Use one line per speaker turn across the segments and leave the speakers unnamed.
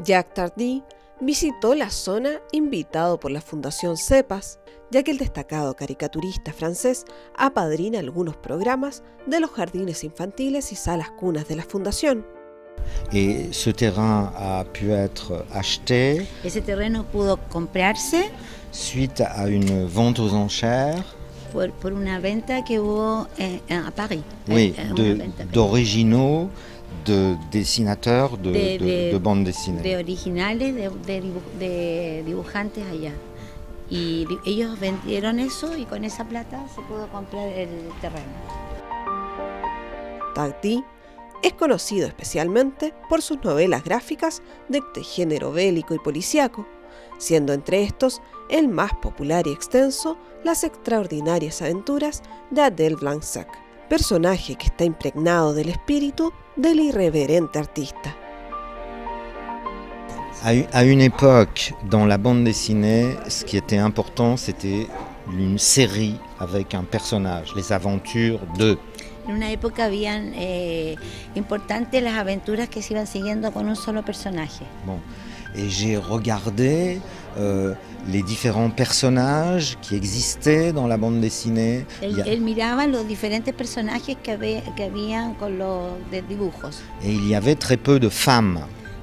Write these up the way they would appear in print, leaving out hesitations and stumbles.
Jacques Tardy visitó la zona invitado por la Fundación CEPAS, ya que el destacado caricaturista francés apadrina algunos programas de los jardines infantiles y salas cunas de la Fundación.
Et ce terrain a pu être acheté.
Ese terreno pudo comprarse
suite à une vente aux enchères.
Por una venta que hubo a París.
Oui, d'originaux, de dessinateurs de bandes dessinées.
De originales, de dibujantes allá. Y ellos vendieron eso y con esa plata se pudo comprar el terreno.
Tardy es conocido especialmente por sus novelas gráficas de género bélico y policíaco, siendo entre estos el más popular y extenso Las extraordinarias aventuras de Adèle Blanc-Sec, personaje que está impregnado del espíritu del irreverente artista.
À une époque, dans la bande dessinée, ce qui était important, c'était une série avec un personnage, les aventures de...
En una época habían importantes las aventuras que se iban siguiendo con un solo personaje.
Bon. Et j'ai regardé les différents personnages qui existaient dans la bande dessinée.
Él miraba los diferentes personajes que habían con los dibujos.
Et il y avait très peu de femmes.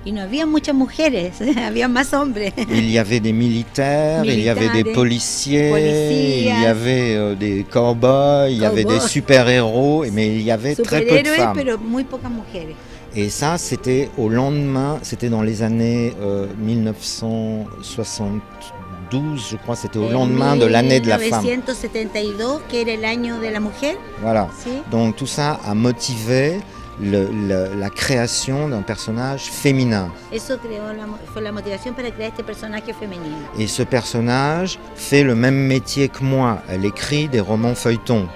Y no había muchas mujeres, había más hombres.
Il y avait des militaires, il y avait des policiers, il y avait des cow-boys, il y avait des super-héros, mais il y avait très peu de femmes.
Pero muy pocas mujeres.
Et ça, c'était au lendemain, c'était dans les années 1972, je crois, c'était au lendemain de l'année de la femme.
1972, que era el año de la mujer.
Voilà,
¿Sí?
Donc tout ça a motivé la création d'un personnage féminin.
Eso fue la motivación para crear este personaje femenino.
Et ce personnage fait le même métier que moi, elle écrit des romans feuilletons.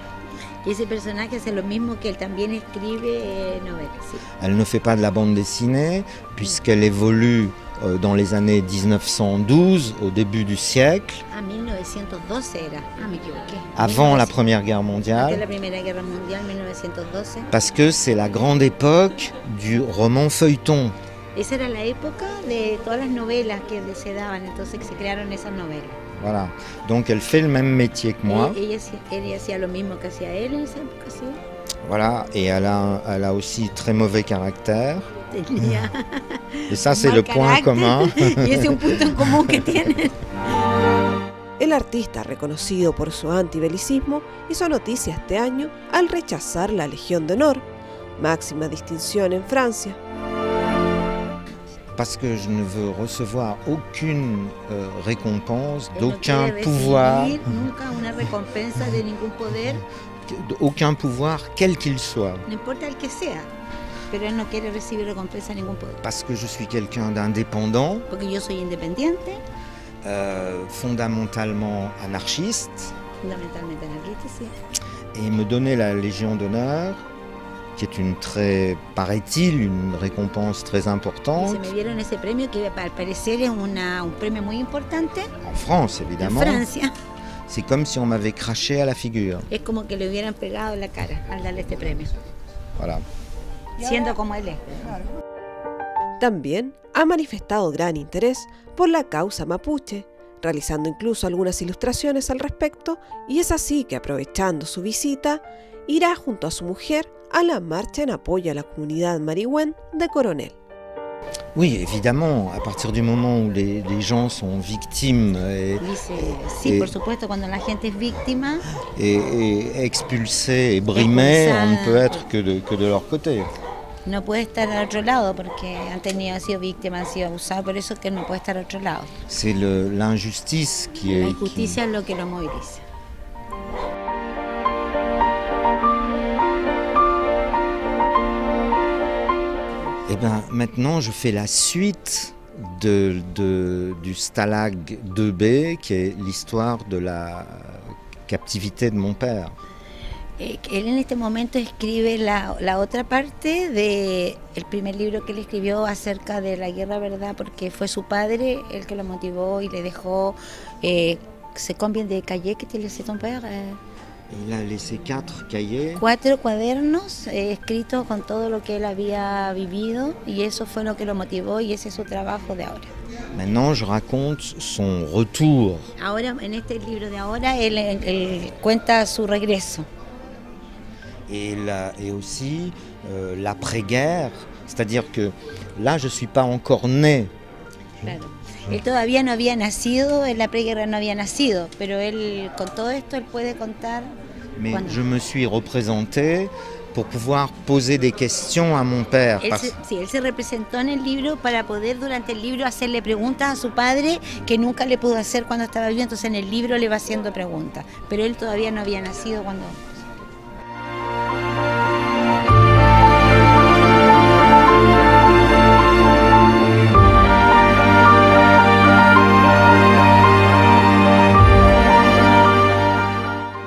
Y ese personaje hace lo mismo que él, también escribe novelas. Sí.
Elle ne fait pas de la bande dessinée, puisqu'elle évolue dans les années 1912, au début du siècle.
Ah, 1912 era. Ah, me equivoqué.
Avant la Première Guerre mondiale.
La Primera Guerra Mundial, 1912.
Parce que c'est la grande époque du roman feuilleton.
Esa era la época de todas las novelas que se daban, entonces se crearon esas novelas.
Voilà. Donc elle fait le même métier que moi.
Ella hacía lo mismo que hacía él en esa época, sí.
Voilà, et elle a aussi très mauvais caractère.
Tenía
et ça, c'est le point commun.
Y ese es un punto en común que tienen.
El artista, reconocido por su antibelicismo, hizo noticia este año al rechazar la Légion d'honneur, máxima distinción en Francia.
Parce que je ne veux recevoir aucune récompense, d'aucun pouvoir.
Nunca una recompensa de ningún poder.
Aucun pouvoir, quel qu'il soit.
No importa el que sea, pero él no quiere recibir recompensa de ningún poder.
Parce que je suis quelqu'un d'indépendant.
Porque yo soy independiente.
Fondamentalement anarchiste.
Fundamentalmente anarquista, sí.
Et me donner la Légion d'honneur, qui est une très, paraît-il, une récompense très importante.
Se me dieron ese premio que al parecer es un premio muy importante.
En France, évidemment.
En Francia.
C'est comme si on m'avait craché à la figure.
Es como que le hubieran pegado en la cara al darle este premio.
Voilà.
Siendo como él es.
También ha manifestado gran interés por la causa mapuche, realizando incluso algunas ilustraciones al respecto, y es así que, aprovechando su visita, irá junto a su mujer a la marcha en apoyo a la comunidad marihuén de Coronel.
Oui, évidemment, à partir du moment où les gens sont victimes
sí, por supuesto, cuando la gente es víctima
et expulsée et brimée, on ne peut être que de leur côté.
No puede estar al otro lado porque han sido víctimas, han sido abusados, por eso es que no puede estar al otro lado.
C'est l'injustice qui est...
La injusticia es lo que lo moviliza.
Eh bien, maintenant, je fais la suite du Stalag 2B, qui est l'histoire de la captivité de mon père.
Él en este momento escribe la otra parte del primer libro que él escribió acerca de la guerra, ¿verdad? Porque fue su padre el que lo motivó y le dejó... C'est combien de cahiers que te laissé ton père?
Il a laissé 4 cahiers.
4 cuadernos escritos con todo lo que él había vivido y eso fue lo que lo motivó y ese es su trabajo de ahora.
Maintenant, je raconte son retour.
Ahora, en este libro de ahora, él cuenta su regreso.
Et aussi l'après-guerre, c'est-à-dire que là, je ne suis pas encore né.
Claro. Él todavía no había nacido, en la preguerra no había nacido, pero él, con todo esto, él puede contar.
Mais je me suis représenté pour pouvoir poser des questions à mon père.
Él se representó en el libro para poder durante el libro hacerle preguntas a su padre que nunca le pudo hacer cuando estaba vivo, entonces en el libro le va haciendo preguntas, pero él todavía no había nacido cuando